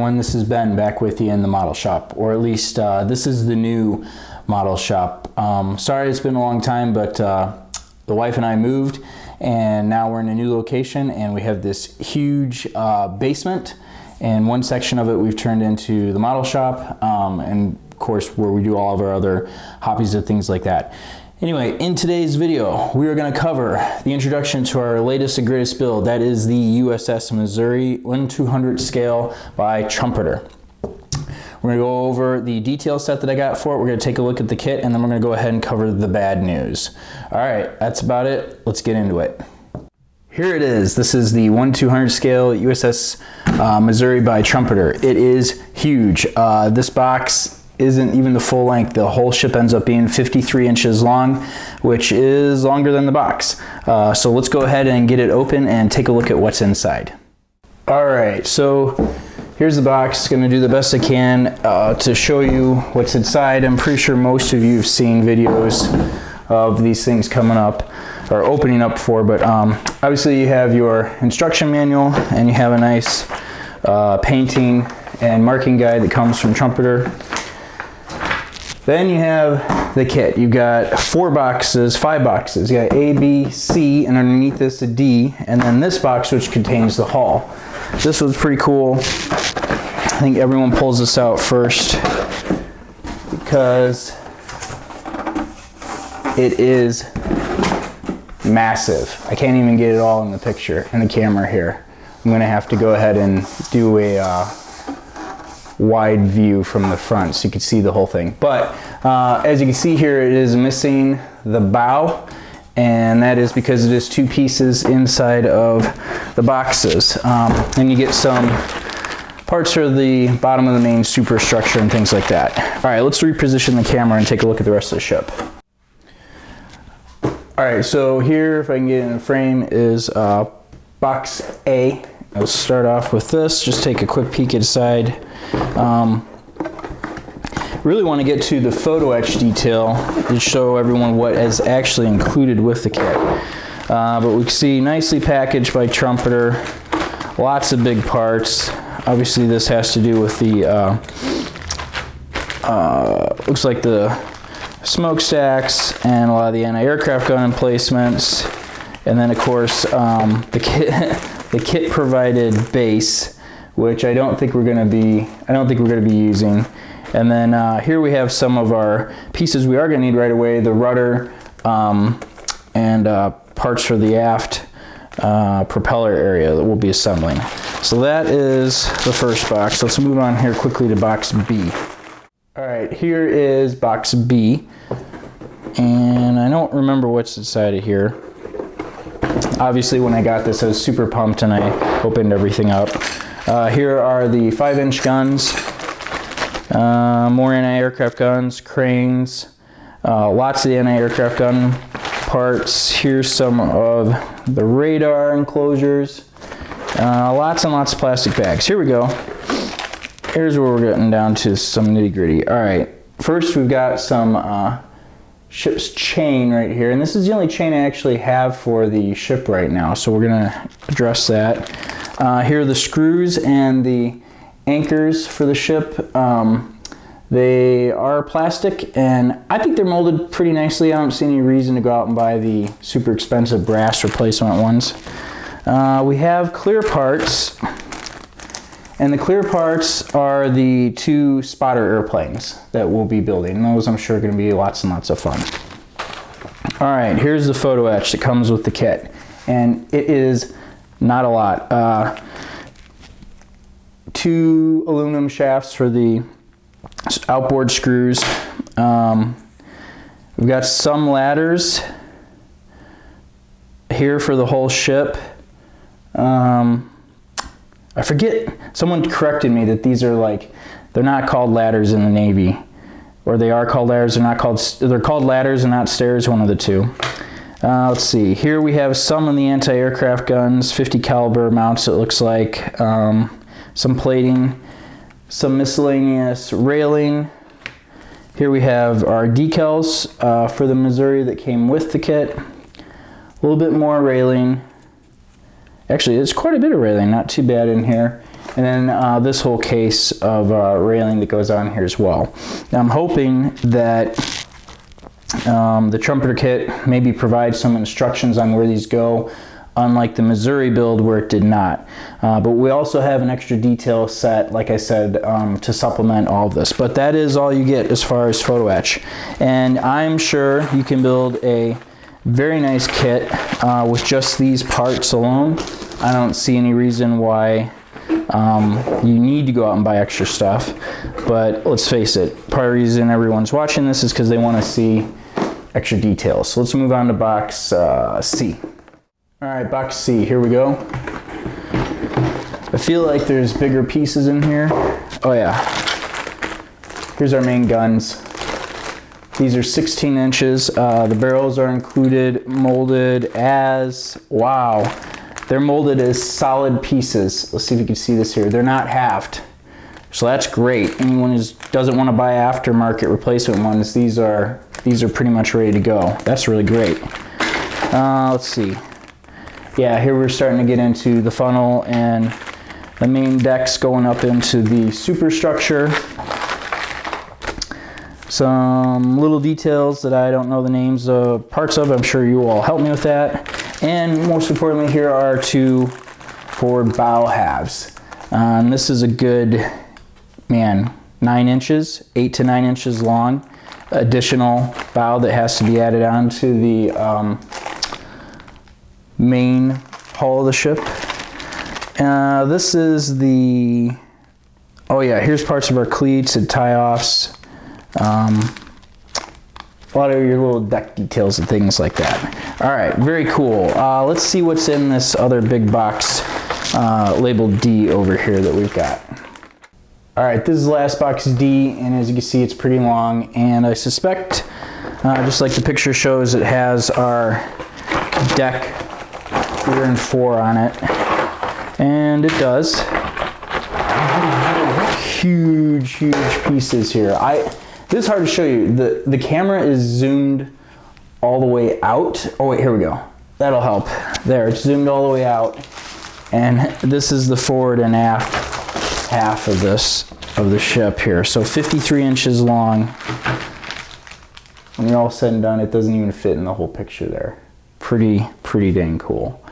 everyone, this is Ben back with you in the model shop, or at least this is the new model shop. Sorry it's been a long time, but the wife and I moved and now we're in a new location and we have this huge basement, and one section of it we've turned into the model shop, and of course where we do all of our other hobbies and things like that. Anyway, in today's video, we are going to cover the introduction to our latest and greatest build. That is the USS Missouri 1/200 scale by Trumpeter. We're going to go over the detail set that I got for it. We're going to take a look at the kit, and then we're going to go ahead and cover the bad news. All right, that's about it. Let's get into it. Here it is. This is the 1/200 scale USS Missouri by Trumpeter. It is huge. This box isn't even the full length. The whole ship ends up being 53 inches long, which is longer than the box. So let's go ahead and get it open and take a look at what's inside. All right, so here's the box. Going to do the best I can to show you what's inside. I'm pretty sure most of you have seen videos of these things coming up or opening up for, but obviously you have your instruction manual and you have a nice painting and marking guide that comes from Trumpeter. Then you have the kit. You've got 5 boxes. You got A, B, C, and underneath this a D, and then this box which contains the hull. This was pretty cool. I think everyone pulls this out first because it is massive. I can't even get it all in the picture, in the camera here. I'm gonna have to go ahead and do a wide view from the front so you can see the whole thing. But as you can see here, it is missing the bow, and that is because it is 2 pieces inside of the boxes. And you get some parts for the bottom of the main superstructure and things like that. All right, let's reposition the camera and take a look at the rest of the ship. All right, so here, if I can get in the frame, is box A. I'll start off with this, just take a quick peek inside. Really want to get to the photo etch detail to show everyone what is actually included with the kit. But we can see nicely packaged by Trumpeter, lots of big parts. Obviously this has to do with the, looks like the smokestacks and a lot of the anti-aircraft gun emplacements. And then of course the kit provided base, which I don't think we're going to be using. And then here we have some of our pieces we are going to need right away: the rudder and parts for the aft propeller area that we'll be assembling. So that is the first box. Let's move on here quickly to box B. All right, here is box B, and I don't remember what's inside of here. Obviously when I got this I was super pumped and I opened everything up. Here are the 5-inch guns, more anti-aircraft guns, cranes, lots of the anti-aircraft gun parts. Here's some of the radar enclosures, lots and lots of plastic bags. Here we go. Here's where we're getting down to some nitty-gritty. All right, first we've got some ship's chain right here, and this is the only chain I actually have for the ship right now, so we're gonna address that. Here are the screws and the anchors for the ship. They are plastic, and I think they're molded pretty nicely. I don't see any reason to go out and buy the super expensive brass replacement ones. We have clear parts, and the clear parts are the 2 spotter airplanes that we'll be building. And those I'm sure are going to be lots and lots of fun. All right, here's the photo etch that comes with the kit, and it is not a lot. 2 aluminum shafts for the outboard screws. We've got some ladders here for the whole ship. I forget, someone corrected me that these are they're not called ladders in the Navy, or they are called ladders. They're called ladders and not stairs, one of the two. Let's see, here we have some of the anti-aircraft guns, 50 caliber mounts it looks like, some plating, some miscellaneous railing. Here we have our decals for the Missouri that came with the kit, a little bit more railing. Actually, there's quite a bit of railing, not too bad in here. and then this whole case of railing that goes on here as well. Now I'm hoping that the Trumpeter kit maybe provides some instructions on where these go, unlike the Missouri build where it did not. But we also have an extra detail set, like I said, to supplement all of this. But that is all you get as far as photo etch. And I'm sure you can build a very nice kit with just these parts alone. I don't see any reason why you need to go out and buy extra stuff. But let's face it, part of the reason everyone's watching this is because they want to see extra details. So let's move on to box C. All right, box C, here we go. I feel like there's bigger pieces in here. Oh yeah. Here's our main guns. These are 16 inches. The barrels are included, molded as, wow. They're molded as solid pieces. Let's see if you can see this here. They're not halved. So that's great. Anyone who doesn't want to buy aftermarket replacement ones, these are pretty much ready to go. That's really great. Let's see. Yeah, here we're starting to get into the funnel and the main decks going up into the superstructure. Some little details that I don't know the names of parts of. I'm sure you will all help me with that. And most importantly, here are two forward bow halves. And this is a good, 9 inches, 8 to 9 inches long. Additional bow that has to be added on to the main hull of the ship. This is the, oh yeah, here's parts of our cleats and tie-offs. A lot of your little deck details and things like that. All right, very cool. Let's see what's in this other big box labeled D over here that we've got. All right, this is the last box D, and as you can see, it's pretty long, and I suspect, just like the picture shows, it has our deck 3 and 4 on it, and it does. Huge pieces here. This is hard to show you. The camera is zoomed all the way out. Oh wait, here we go. That'll help. There, it's zoomed all the way out, and this is the forward and aft half of the ship here. So 53 inches long. When you're all said and done, it doesn't even fit in the whole picture there. Pretty dang cool.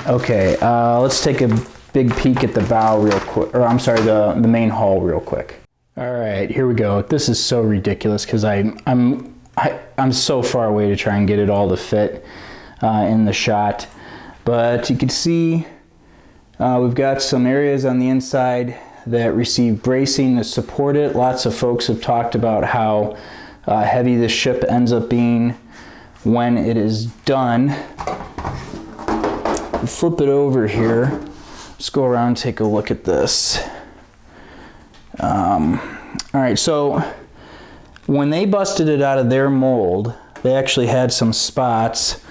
Okay, let's take a big peek at the bow real quick, or I'm sorry, the main hull real quick. All right, here we go. This is so ridiculous because I'm so far away to try and get it all to fit in the shot. But you can see we've got some areas on the inside that receive bracing to support it. Lots of folks have talked about how heavy this ship ends up being when it is done. Flip it over here. Let's go around and take a look at this. All right, so when they busted it out of their mold, they actually had some spots,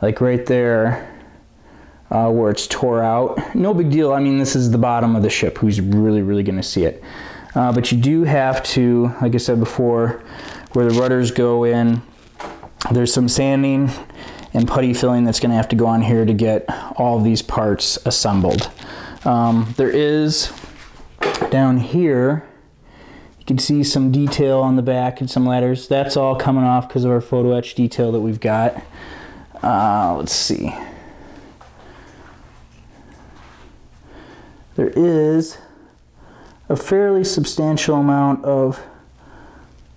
like right there, where it's tore out. No big deal. I mean, this is the bottom of the ship. Who's really going to see it? But you do have to, like I said before, where the rudders go in, there's some sanding and putty filling that's going to have to go on here to get all of these parts assembled. There is, down here, you can see some detail on the back and some letters. That's all coming off because of our photo etch detail that we've got. Let's see. There is a fairly substantial amount of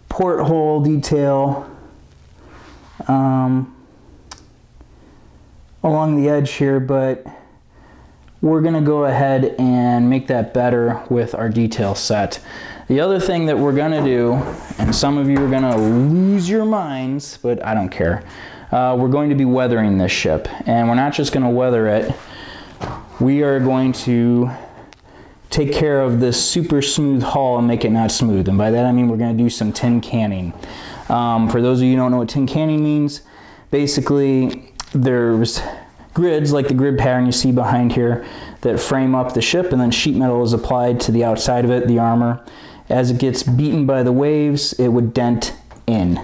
porthole detail along the edge here, but we're going to go ahead and make that better with our detail set. The other thing that we're going to do, and some of you are going to lose your minds, but I don't care, we're going to be weathering this ship, and we're not just going to weather it, we are going to take care of this super smooth hull and make it not smooth. And by that I mean we're going to do some tin canning. For those of you who don't know what tin canning means, basically there's grids like the grid pattern you see behind here that frame up the ship, and then sheet metal is applied to the outside of it, the armor. As it gets beaten by the waves, it would dent in.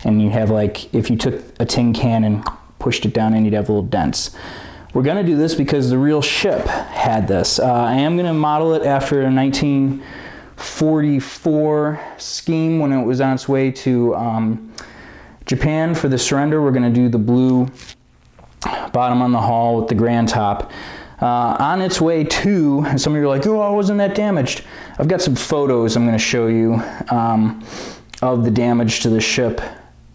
And you have, like, if you took a tin can and pushed it down in, you'd have little dents. we're going to do this because the real ship had this. I am going to model it after a 1944 scheme when it was on its way to Japan for the surrender. We're going to do the blue bottom on the hull with the grand top. On its way to, and some of you are like, oh, wasn't that damaged? I've got some photos I'm going to show you of the damage to the ship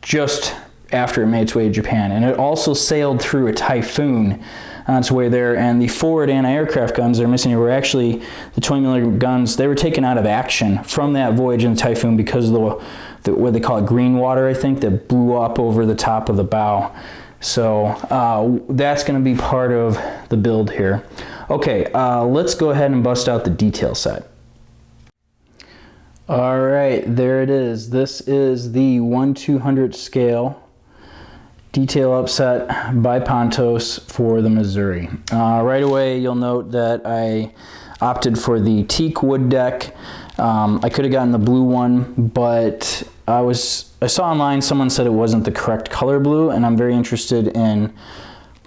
just after it made its way to Japan. And it also sailed through a typhoon on its way there, and the forward anti-aircraft guns that are missing here were actually the 20mm guns. They were taken out of action from that voyage in the typhoon because of what they call it, green water, I think, that blew up over the top of the bow. So that's going to be part of the build here. Okay, let's go ahead and bust out the detail set. All right, there it is. This is the 1/200 scale detail upset by Pontos for the Missouri. Right away, you'll note that I opted for the teak wood deck. I could have gotten the blue one, but I saw online someone said it wasn't the correct color blue, and I'm very interested in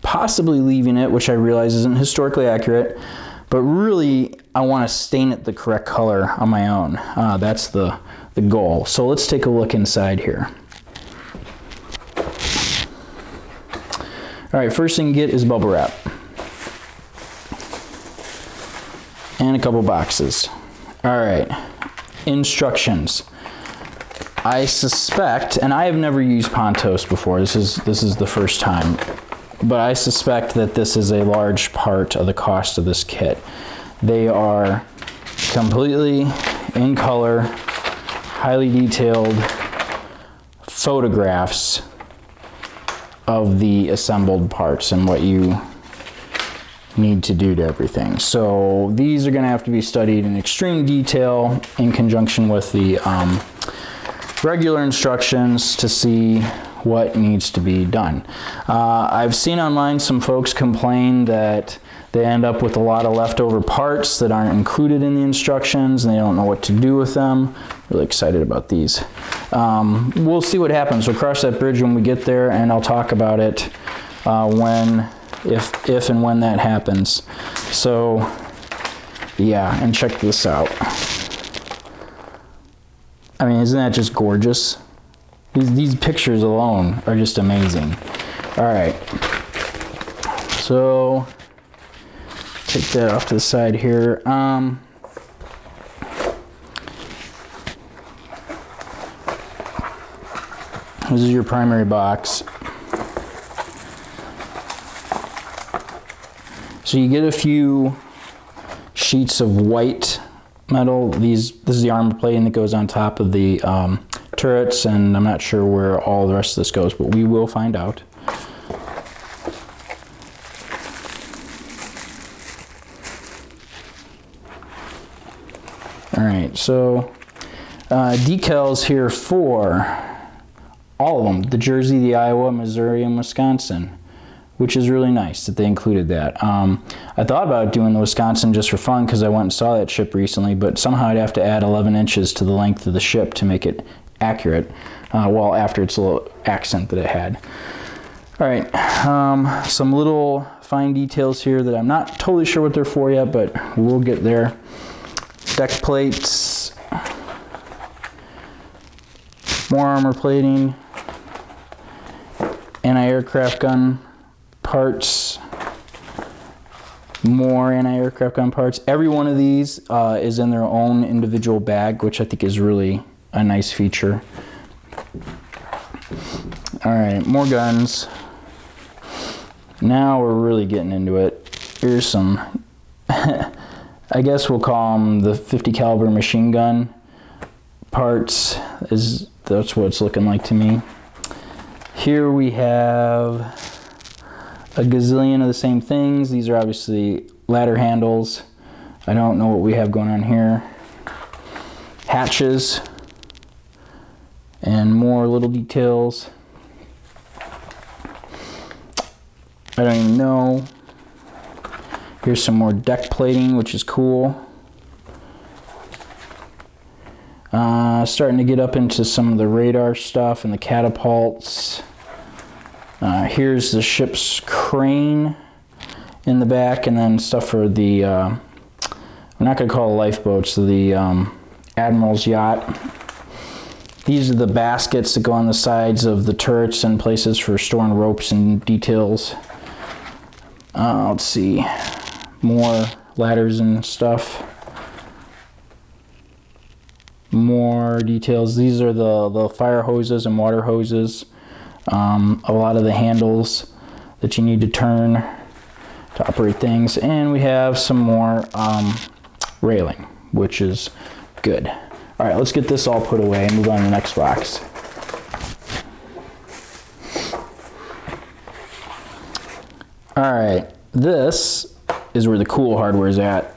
possibly leaving it, which I realize isn't historically accurate, but really I want to stain it the correct color on my own. That's the goal. So let's take a look inside here. All right, first thing you get is bubble wrap and a couple boxes. All right, instructions. I suspect, and I have never used Pontos before, this is the first time, but I suspect that this is a large part of the cost of this kit. They are completely in color, highly detailed photographs of the assembled parts and what you need to do to everything. So these are going to have to be studied in extreme detail in conjunction with the regular instructions to see what needs to be done. I've seen online some folks complain that they end up with a lot of leftover parts that aren't included in the instructions and they don't know what to do with them. Really excited about these. We'll see what happens. We'll cross that bridge when we get there, and I'll talk about it if and when that happens. So yeah, and check this out. I mean, isn't that just gorgeous? These pictures alone are just amazing. All right, so take that off to the side here. This is your primary box. So you get a few sheets of white metal. This is the armor plating that goes on top of the turrets, and I'm not sure where all the rest of this goes, but we will find out. All right, so decals here for all of them, the Jersey, the Iowa, Missouri, and Wisconsin, which is really nice that they included that. I thought about doing the Wisconsin just for fun because I went and saw that ship recently, but somehow I'd have to add 11 inches to the length of the ship to make it accurate, well, after its little accent that it had. All right, some little fine details here that I'm not totally sure what they're for yet, but we'll get there. Deck plates, more armor plating, anti-aircraft gun parts, more anti-aircraft gun parts. Every one of these is in their own individual bag, which I think is really a nice feature. All right, more guns. Now we're really getting into it. Here's some, I guess we'll call them the 50 caliber machine gun parts. That's what it's looking like to me. Here we have a gazillion of the same things. These are obviously ladder handles. I don't know what we have going on here. Hatches and more little details. I don't even know. Here's some more deck plating, which is cool. Starting to get up into some of the radar stuff and the catapults. Here's the ship's crane. in the back, and then stuff for the, we're not going to call it lifeboats, so the Admiral's yacht. These are the baskets that go on the sides of the turrets and places for storing ropes and details. Let's see, more ladders and stuff. More details. These are the fire hoses and water hoses. A lot of the handles that you need to turn to operate things. And we have some more railing, which is good. All right, let's get this all put away and move on to the next box. All right, this is where the cool hardware is at.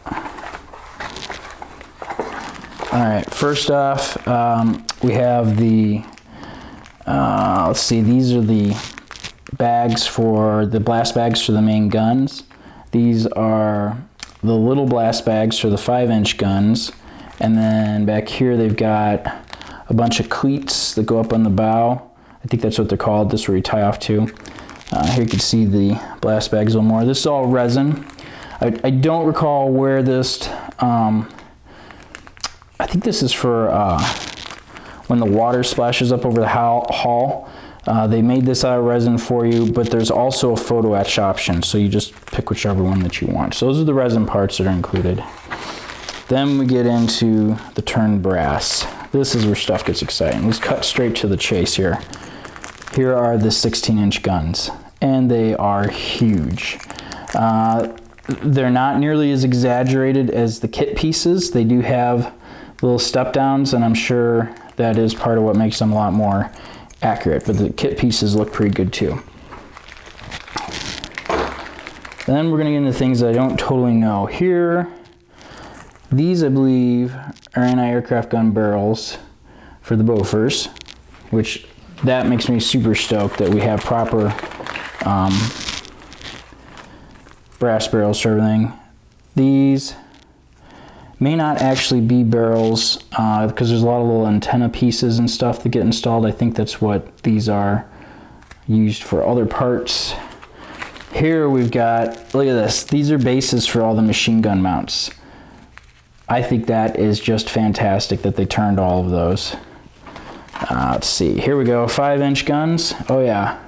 All right, first off, we have the, let's see, these are the bags for the blast bags for the main guns. These are the little blast bags for the 5-inch guns. And then back here they've got a bunch of cleats that go up on the bow. I think that's what they're called. This is where you tie off to. Here you can see the blast bags a little more. This is all resin. I don't recall where this, I think this is for when the water splashes up over the hull. They made this out of resin for you, but there's also a photo etch option, so you just pick whichever one that you want. So those are the resin parts that are included. Then we get into the turned brass. This is where stuff gets exciting. Let's cut straight to the chase here. Here are the 16-inch guns, and they are huge. They're not nearly as exaggerated as the kit pieces. They do have little step downs, and I'm sure that is part of what makes them a lot more accurate, but the kit pieces look pretty good too. Then we're gonna get into things that I don't totally know. Here, these I believe are anti-aircraft gun barrels for the Bofors, which that makes me super stoked that we have proper brass barrels for everything. These may not actually be barrels because there's a lot of little antenna pieces and stuff that get installed. I think that's what these are used for other parts. Here we've got, look at this, these are bases for all the machine gun mounts. I think that is just fantastic that they turned all of those. Let's see, here we go, 5-inch guns. Oh yeah,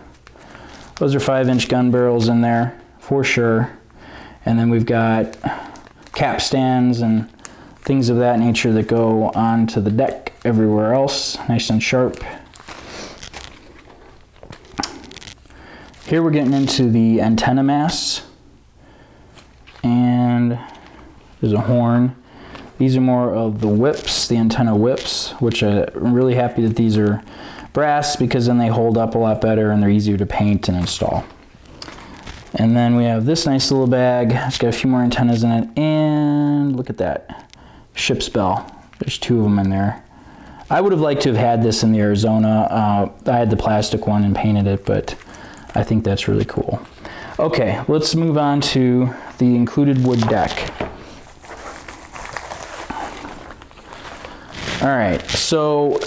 those are 5-inch gun barrels in there for sure. And then we've got cap stands and things of that nature that go onto the deck everywhere else, nice and sharp. Here we're getting into the antenna masts, and there's a horn. These are more of the whips, the antenna whips, which I'm really happy that these are brass because then they hold up a lot better and they're easier to paint and install. And then we have this nice little bag. It's got a few more antennas in it, and look at that. Ship's bell. There's 2 of them in there. I would have liked to have had this in the Arizona. I had the plastic one and painted it, but I think that's really cool. Okay, let's move on to the included wood deck. All right, so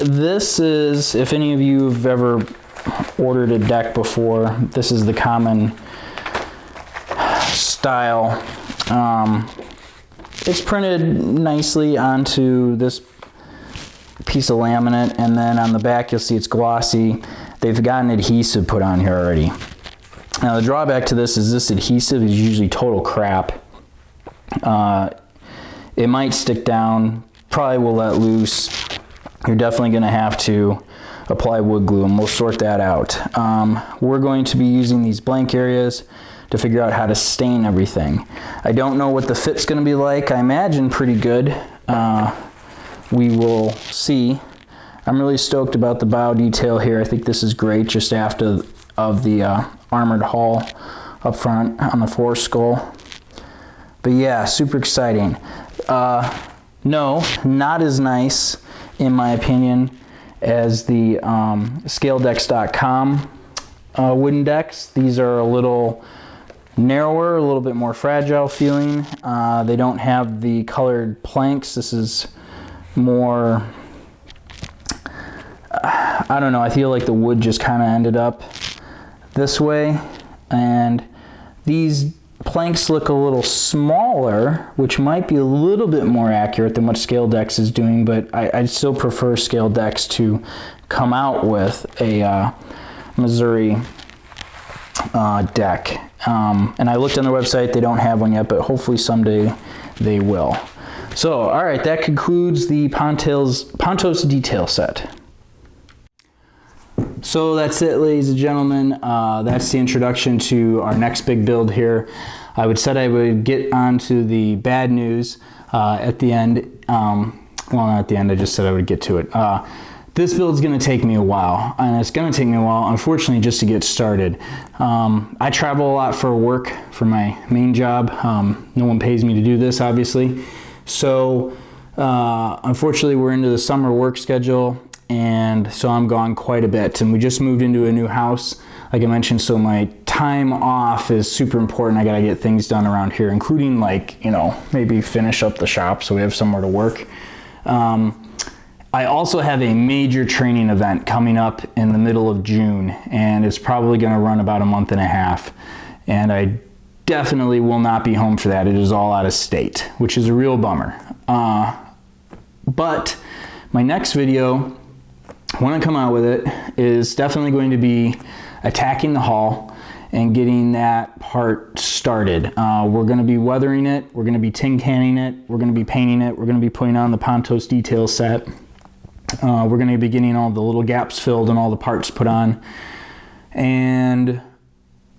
this is, if any of you have ever ordered a deck before, this is the common style. It's printed nicely onto this piece of laminate, and then on the back you'll see it's glossy. They've got an adhesive put on here already. Now the drawback to this is this adhesive is usually total crap. It might stick down, probably will let loose. You're definitely going to have to apply wood glue, and we'll sort that out. We're going to be using these blank areas to figure out how to stain everything. I don't know what the fit's going to be like. I imagine pretty good. We will see. I'm really stoked about the bow detail here. I think this is great just after of the armored hull up front on the foreskull. But yeah, super exciting. No, not as nice in my opinion as the scaledex.com wooden decks. These are a little narrower, a little bit more fragile feeling. They don't have the colored planks. This is more, I don't know, I feel like the wood just kind of ended up this way, and These planks look a little smaller, which might be a little bit more accurate than what Scale Decks is doing, but I still prefer Scale Decks to come out with a Missouri deck. And I looked on their website, they don't have one yet, but hopefully someday they will. So, all right, that concludes the Pontos detail set. So that's it, ladies and gentlemen. That's the introduction to our next big build here. I said I would get onto the bad news at the end. Well, not at the end, I just said I would get to it. This build's gonna take me a while, and it's gonna take me a while, unfortunately, just to get started. I travel a lot for work, for my main job. No one pays me to do this, obviously. So, unfortunately, we're into the summer work schedule, and so I'm gone quite a bit. And we just moved into a new house, like I mentioned, so my time off is super important. I gotta get things done around here, including, like, you know, maybe finish up the shop so we have somewhere to work. I also have a major training event coming up in the middle of June, and it's probably going to run about a month and a half. And I definitely will not be home for that. It is all out of state, which is a real bummer. But my next video, when I come out with it, is definitely going to be attacking the hull and getting that part started. We're going to be weathering it, we're going to be tin canning it, we're going to be painting it, we're going to be putting on the Pontos detail set. We're going to be getting all the little gaps filled and all the parts put on. And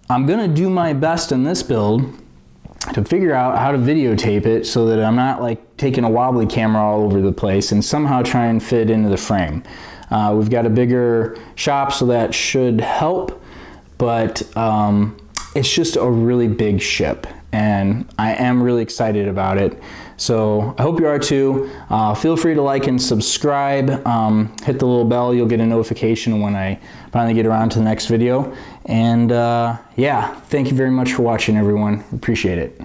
I'm going to do my best in this build to figure out how to videotape it so that I'm not like taking a wobbly camera all over the place, and somehow try and fit into the frame. We've got a bigger shop, so that should help, but it's just a really big ship, and I am really excited about it. So I hope you are too. Feel free to like and subscribe. Hit the little bell. You'll get a notification when I finally get around to the next video. And yeah, thank you very much for watching, everyone. Appreciate it.